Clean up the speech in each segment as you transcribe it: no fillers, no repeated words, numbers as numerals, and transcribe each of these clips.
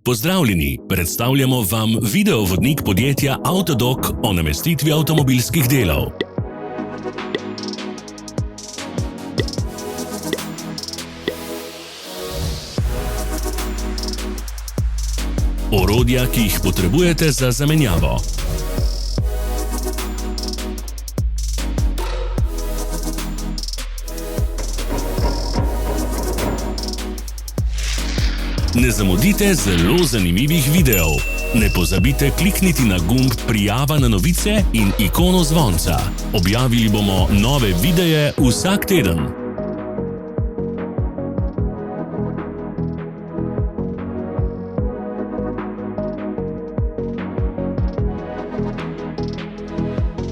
Pozdravljeni, predstavljamo vam videovodnik podjetja Autodoc o namestitvi avtomobilskih delov. Orodja, ki jih potrebujete za zamenjavo. Ne zamudite zelo zanimivih videov. Ne pozabite klikniti na gumb Prijava na novice in ikono zvonca. Objavili bomo nove videe vsak teden.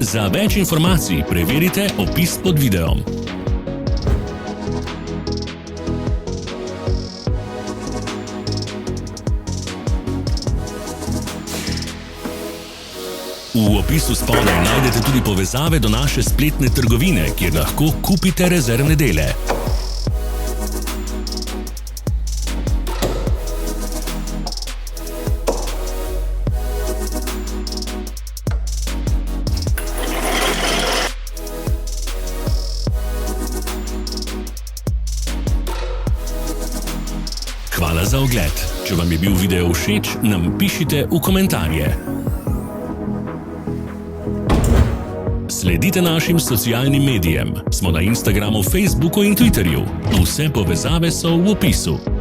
Za več informacij preverite opis pod videom. V opisu spodaj najdete tudi povezave do naše spletne trgovine, kjer lahko kupite rezervne dele. Hvala za ogled. Če vam je bil video všeč, nam pišite v komentarje. Sledite našim socialnim medijem. Smo na Instagramu, Facebooku in Twitterju. Vse povezave so v opisu.